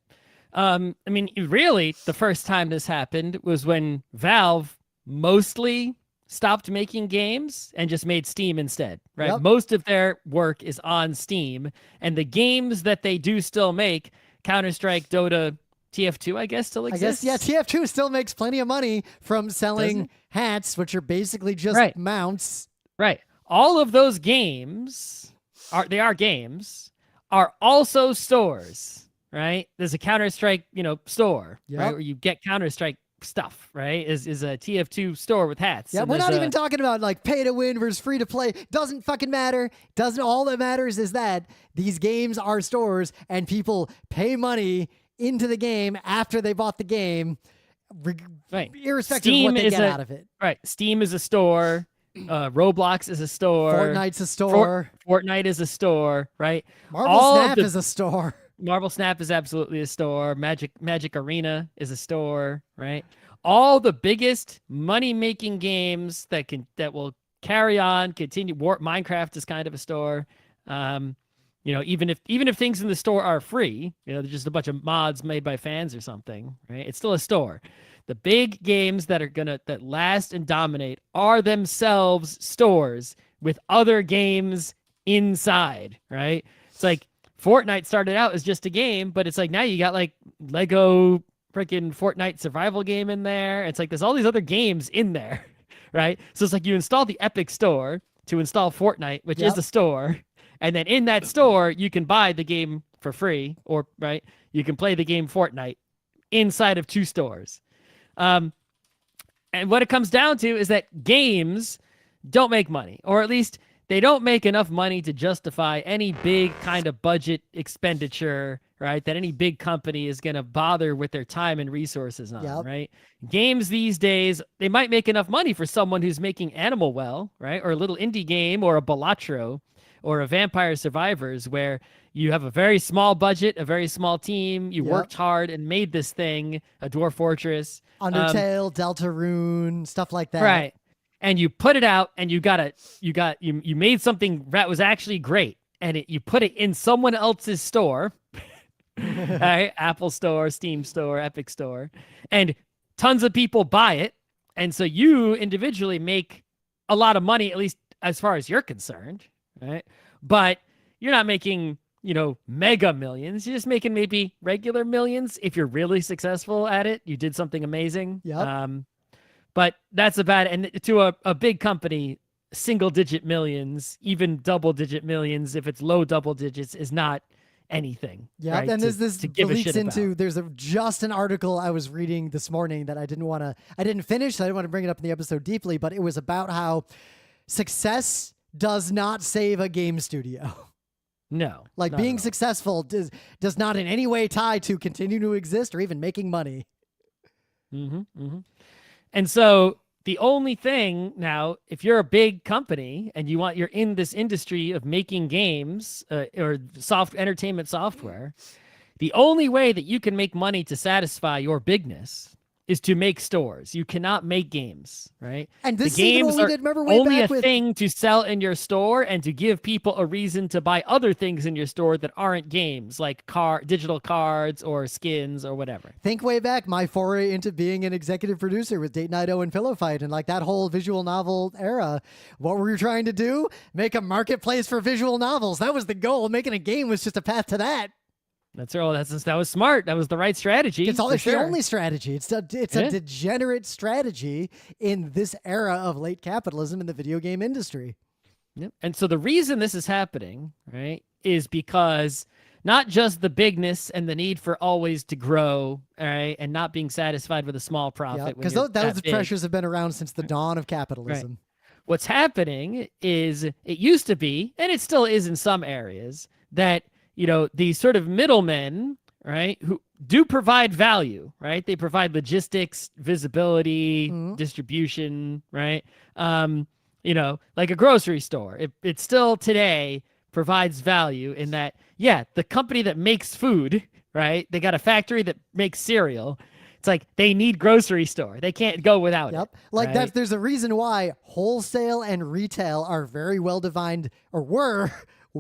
Really, the first time this happened was when Valve mostly stopped making games and just made Steam instead, right? Yep. Most of their work is on Steam, and the games that they do still make, Counter-Strike, Dota, TF2, I guess, still exists. I guess, yeah, TF2 still makes plenty of money from selling hats, which are basically just mounts. Right. All of those games are games, are also stores, right? There's a Counter-Strike, store, right? Where you get Counter-Strike stuff, right? Is a TF2 store with hats. Yeah, we're not even talking about like pay to win versus free to play. Doesn't fucking matter. All that matters is that these games are stores and people pay money into the game after they bought the game, irrespective of what they get out of it. Right. Steam is a store. Roblox is a store. Fortnite's a store. Fortnite is a store, right? Marvel Snap is a store. Marvel Snap is absolutely a store. Magic Arena is a store, right? All the biggest money-making games that will carry on, continue. Minecraft is kind of a store. Even if things in the store are free, they're just a bunch of mods made by fans or something, right? It's still a store. The big games that last and dominate are themselves stores with other games inside, right? It's like Fortnite started out as just a game, but it's like now you got like Lego freaking Fortnite survival game in there. It's like there's all these other games in there, right? So it's like you install the Epic Store to install Fortnite, which is a store. And then in that store, you can buy the game for free, you can play the game Fortnite inside of two stores. And what it comes down to is that games don't make money, or at least they don't make enough money to justify any big kind of budget expenditure, right? That any big company is going to bother with their time and resources on, right? Games these days, they might make enough money for someone who's making Animal Well, right? Or a little indie game, or a Balatro, or a Vampire Survivors, where you have a very small budget, a very small team. You worked hard and made this thing, a Dwarf Fortress. Undertale, Deltarune, stuff like that. Right. And you put it out, and you made something that was actually great, and you put it in someone else's store, right? Apple Store, Steam Store, Epic Store, and tons of people buy it, and so you individually make a lot of money, at least as far as you're concerned, right? But you're not making, mega millions. You're just making maybe regular millions if you're really successful at it. You did something amazing. But that's about it. And to a big company, single-digit millions, even double-digit millions, if it's low double digits, is not anything. Yeah, right? And this leaks into, about. There's just an article I was reading this morning that I didn't finish, so I didn't want to bring it up in the episode deeply, but it was about how success does not save a game studio. No. Like being successful does not in any way tie to continue to exist or even making money. Mm-hmm, mm-hmm. And so the only thing now, if you're a big company and you're in this industry of making games or entertainment software, the only way that you can make money to satisfy your bigness is to make stores. You cannot make games, right? And this the games is even what we did, remember, way only back a thing to sell in your store and to give people a reason to buy other things in your store that aren't games, like digital cards or skins or whatever. Think way back, my foray into being an executive producer with Date Night O and Pillow Fight and like that whole visual novel era. What were we trying to do? Make a marketplace for visual novels. That was the goal. Making a game was just a path to that. That was smart. That was the right strategy. It's the only strategy. It's a degenerate strategy in this era of late capitalism in the video game industry. Yep. And so the reason this is happening, right, is because not just the bigness and the need for always to grow, all right, and not being satisfied with a small profit. Because those pressures have been around since the dawn of capitalism. Right. What's happening is it used to be, and it still is in some areas, that these sort of middlemen, right, who do provide value, right? They provide logistics, visibility, distribution, right? Like a grocery store. It still today provides value in that, the company that makes food, right? They got a factory that makes cereal. It's like they need grocery store. They can't go without it. Like right? there's a reason why wholesale and retail are very well defined, or were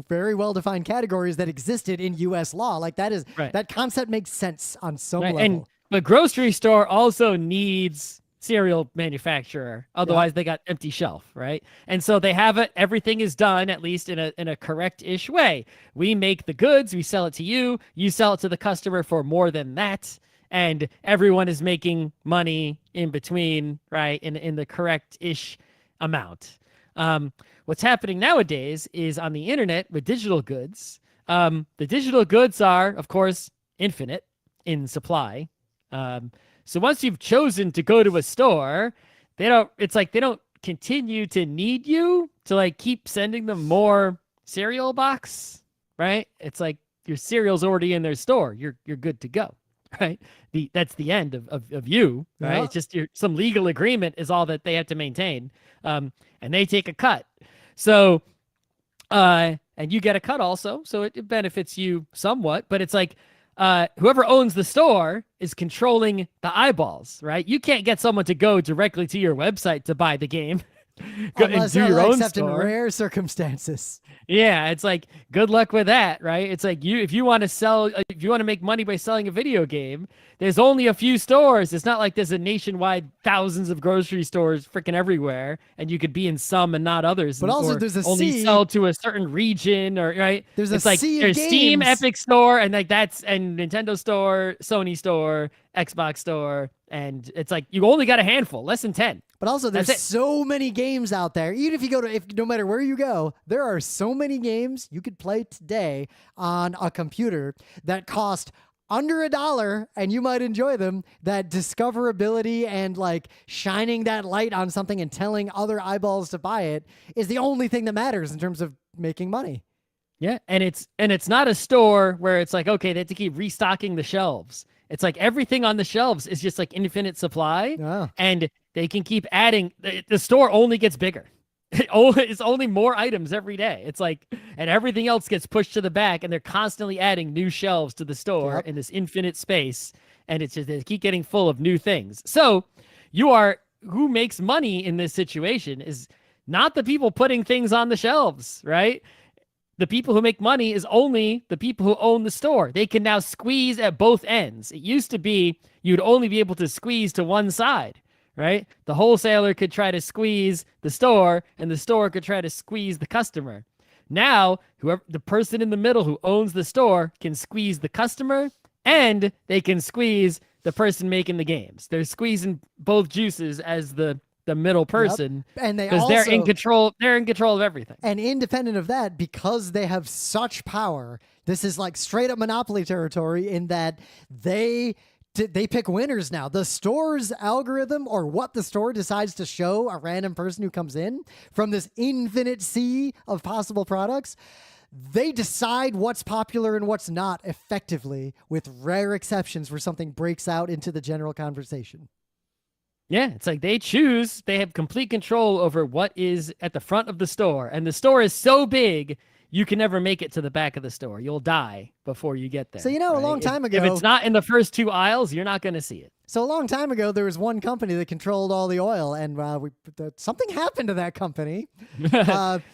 very well-defined categories that existed in U.S. law. Like that concept makes sense on some level. But grocery store also needs cereal manufacturer. Otherwise, they got empty shelf, right? And so they have it. Everything is done at least in a correct-ish way. We make the goods. We sell it to you. You sell it to the customer for more than that. And everyone is making money in between, right? In the correct-ish amount. What's happening nowadays is on the internet with digital goods. The digital goods are, of course, infinite in supply. So once you've chosen to go to a store, they don't continue to need you to like keep sending them more cereal box, right? It's like your cereal's already in their store. You're good to go, right? That's the end of you, right? Yeah. It's just some legal agreement is all that they have to maintain. And they take a cut. So, and you get a cut also, so it benefits you somewhat, but it's like, whoever owns the store is controlling the eyeballs, right? You can't get someone to go directly to your website to buy the game. Unless do your own except store. in rare circumstances. Yeah, it's like, good luck with that, right? It's like if you want to make money by selling a video game, there's only a few stores. It's not like there's a nationwide thousands of grocery stores freaking everywhere, and you could be in some and not others. But also there's only sell to a certain region, or right? There's it's a like sea of there's Steam, games. Epic Store, and like and Nintendo Store, Sony Store, Xbox Store, and it's like you only got a handful, less than 10. But also, there's so many games out there. Even if you no matter where you go, there are so many games you could play today on a computer that cost under $1, and you might enjoy them. That discoverability and like shining that light on something and telling other eyeballs to buy it is the only thing that matters in terms of making money. Yeah, and it's not a store where it's like, okay, they have to keep restocking the shelves. It's like everything on the shelves is just like infinite supply, and they can keep adding. The store only gets bigger. It's only more items every day. It's like, and everything else gets pushed to the back, and they're constantly adding new shelves to the store in this infinite space, and it's just they keep getting full of new things. So who makes money in this situation is not the people putting things on the shelves, right? The people who make money is only the people who own the store. They can now squeeze at both ends. It used to be you'd only be able to squeeze to one side, right? The wholesaler could try to squeeze the store, and the store could try to squeeze the customer. Now, the person in the middle who owns the store can squeeze the customer, and they can squeeze the person making the games. They're squeezing both juices as the middle person, and because they're in control. They're in control of everything. And independent of that, because they have such power, this is like straight up monopoly territory in that they pick winners now. The store's algorithm, or what the store decides to show a random person who comes in from this infinite sea of possible products, they decide what's popular and what's not effectively, with rare exceptions where something breaks out into the general conversation. Yeah, it's like they have complete control over what is at the front of the store. And the store is so big, you can never make it to the back of the store. You'll die before you get there. So, a right? long time If ago, it's not in the first 2 aisles, you're not going to see it. So a long time ago, there was one company that controlled all the oil, and something happened to that company.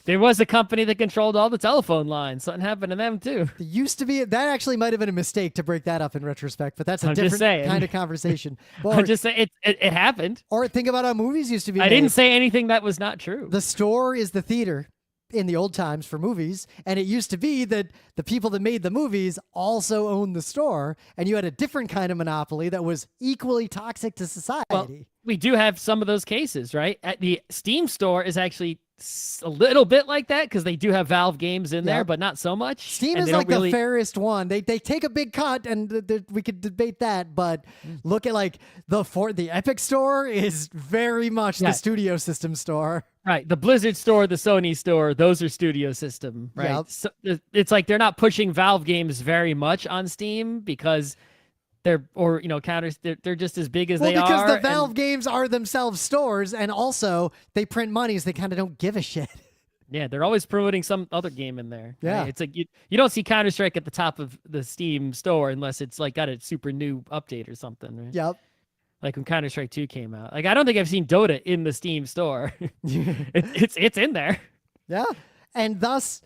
There was a company that controlled all the telephone lines. Something happened to them too. It used to be that actually might have been a mistake to break that up in retrospect, but that's a I'm just different saying. kind of conversation. Well, I'm just saying it happened. Or think about how movies used to be. I didn't say anything that was not true. The store is the theater in the old times for movies, and it used to be that the people that made the movies also owned the store, and you had a different kind of monopoly that was equally toxic to society. Well, we do have some of those cases, right? At the Steam store is actually a little bit like that because they do have Valve games in there, but not so much. Steam is like the fairest one. They take a big cut, and we could debate that. But look at like the Epic store is very much the Studio System store. Right, the Blizzard store, the Sony store, those are Studio System, right? Yep. So it's like they're not pushing Valve games very much on Steam because counters they're just as big as they are. Well, because the Valve games are themselves stores, and also they print money, so they kind of don't give a shit. Yeah, they're always promoting some other game in there. Yeah, right? It's like you don't see Counter-Strike at the top of the Steam store unless it's like got a super new update or something. Right? Yep. Like when Counter-Strike 2 came out. Like I don't think I've seen Dota in the Steam store. it's in there. Yeah. And thus,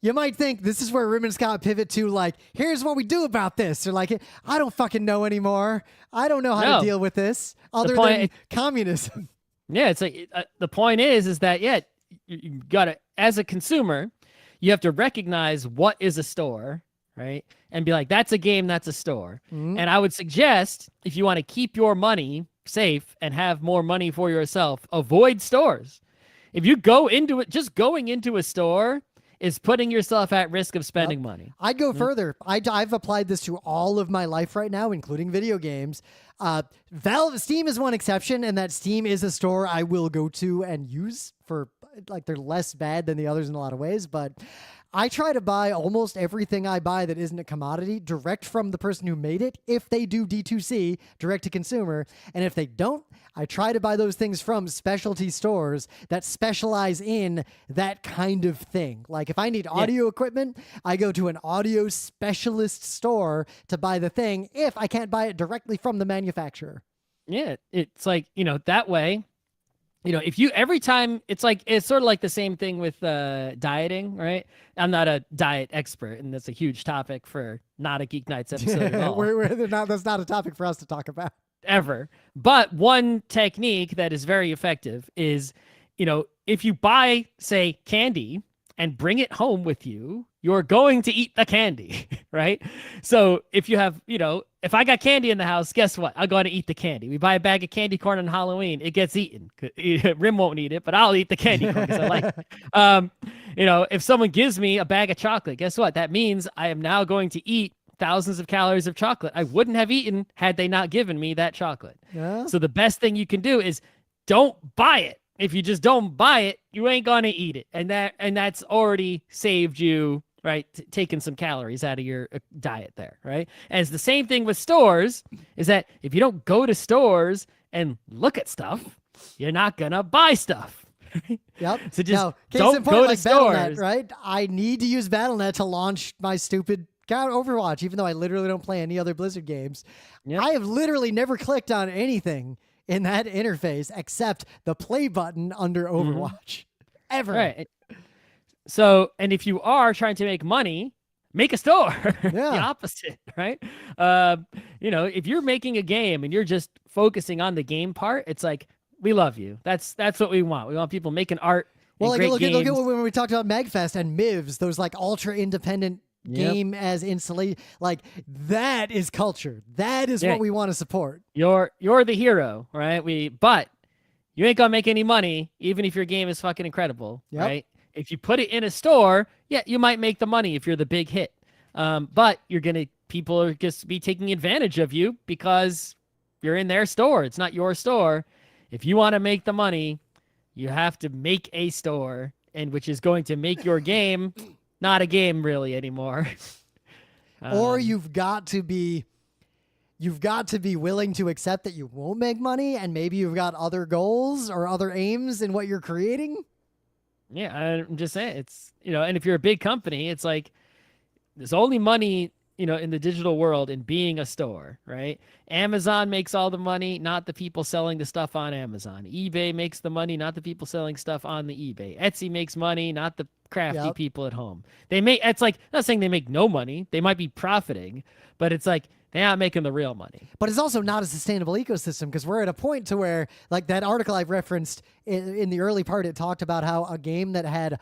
you might think this is where Rim and Scott pivot to like, here's what we do about this. Or like, I don't fucking know anymore. I don't know how to deal with this other than communism. Yeah, it's like the point is that you got to, as a consumer, you have to recognize what is a store, right? And be like, that's a game, that's a store. Mm-hmm. And I would suggest if you want to keep your money safe and have more money for yourself, avoid stores. If you go into it, just going into a store is putting yourself at risk of spending money. I'd go further. I've applied this to all of my life right now, including video games. Steam is one exception, and that Steam is a store I will go to and use for, like, they're less bad than the others in a lot of ways, but I try to buy almost everything I buy that isn't a commodity direct from the person who made it, if they do D2C, direct to consumer, and if they don't, I try to buy those things from specialty stores that specialize in that kind of thing. Like if I need audio equipment, I go to an audio specialist store to buy the thing if I can't buy it directly from the manufacturer. Yeah, it's like, that way, if you every time it's sort of like the same thing with dieting, right? I'm not a diet expert, and that's a huge topic for not a Geek Nights episode at all. That's not a topic for us to talk about. Ever. But one technique that is very effective is, if you buy, say, candy and bring it home with you, you're going to eat the candy, right? So if you have, if I got candy in the house, guess what? I'm going to eat the candy. We buy a bag of candy corn on Halloween, it gets eaten. Rim won't eat it, but I'll eat the candy corn because I like it. If someone gives me a bag of chocolate, guess what? That means I am now going to eat thousands of calories of chocolate I wouldn't have eaten had they not given me that chocolate. Yeah. So the best thing you can do is don't buy it. If you just don't buy it, you ain't gonna eat it, and that's already saved you, right? Taking some calories out of your diet there, right? And it's the same thing with stores. Is that if you don't go to stores and look at stuff, you're not gonna buy stuff. Yep. So just don't go to stores, Battle.net, right? I need to use Battle.net to launch my stupid Overwatch, even though I literally don't play any other Blizzard games. Yep. I have literally never clicked on anything in that interface except the play button under Overwatch. Ever. Right. So, and if you are trying to make money, make a store. Yeah. The opposite, right? If you're making a game and you're just focusing on the game part, it's like, we love you. That's what we want. We want people making art. Well, like look at when we talked about MagFest and MIVs, those like ultra independent game as insulate, like that is culture. That is what we want to support. You're the hero, right? But you ain't gonna make any money even if your game is fucking incredible, right? If you put it in a store, you might make the money if you're the big hit. But people are just be taking advantage of you because you're in their store. It's not your store. If you want to make the money, you have to make a store, and which is going to make your game not a game really anymore. Or you've got to be you've got to be willing to accept that you won't make money, and maybe you've got other goals or other aims in what you're creating. Yeah, I'm just saying it's, and if you're a big company, it's like there's only money, in the digital world in being a store, right? Amazon makes all the money, not the people selling the stuff on Amazon. eBay makes the money, not the people selling stuff on the eBay. Etsy makes money, not the crafty people at home. It's like, not saying they make no money. They might be profiting, but it's like, they're not making the real money. But it's also not a sustainable ecosystem, because we're at a point to where, like that article I've referenced in the early part, it talked about how a game that had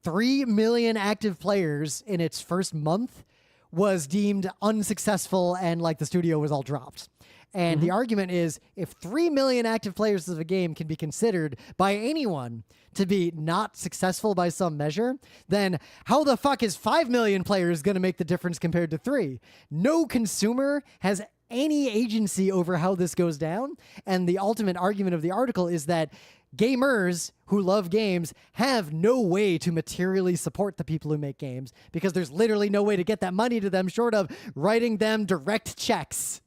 3 million active players in its first month was deemed unsuccessful, and like the studio was all dropped. And the argument is, if 3 million active players of a game can be considered by anyone to be not successful by some measure, then how the fuck is 5 million players going to make the difference compared to 3? No consumer has any agency over how this goes down. And the ultimate argument of the article is that gamers who love games have no way to materially support the people who make games, because there's literally no way to get that money to them short of writing them direct checks.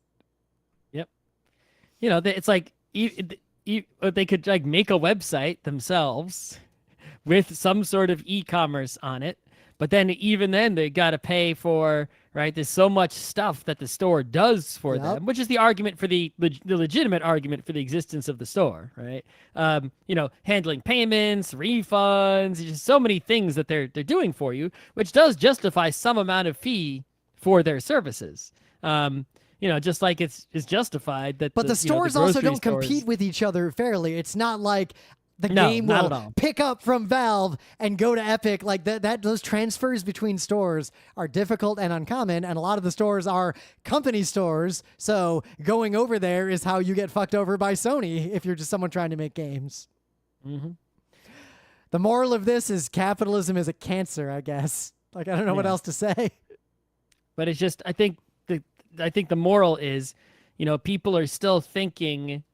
Yep. It's like they could like make a website themselves with some sort of e-commerce on it, but then even then they got to pay for, right? There's so much stuff that the store does for them, which is the argument for the legitimate argument for the existence of the store, right? Handling payments, refunds, just so many things that they're doing for you, which does justify some amount of fee for their services. Just like it's justified that. But the stores also don't compete with each other fairly. It's not like the game will pick up from Valve and go to Epic. Like that those transfers between stores are difficult and uncommon, and a lot of the stores are company stores. So going over there is how you get fucked over by Sony if you're just someone trying to make games. Mm-hmm. The moral of this is capitalism is a cancer, I guess. Like, I don't know what else to say. But it's just, I think the moral is, people are still thinking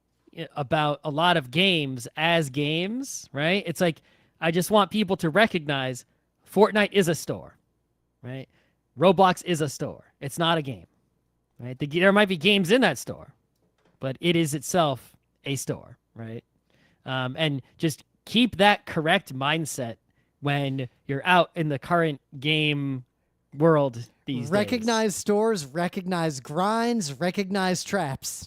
about a lot of games as games, right? It's like, I just want people to recognize Fortnite is a store, right? Roblox is a store. It's not a game, right? There might be games in that store, but it is itself a store, right? And just keep that correct mindset when you're out in the current game world these days. Recognize stores, recognize grinds, recognize traps.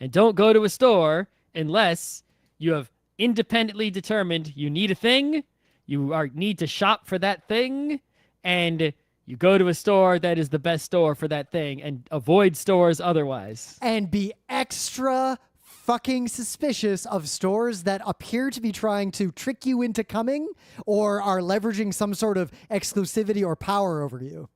And don't go to a store unless you have independently determined you need a thing, you need to shop for that thing, and you go to a store that is the best store for that thing, and avoid stores otherwise. And be extra fucking suspicious of stores that appear to be trying to trick you into coming or are leveraging some sort of exclusivity or power over you.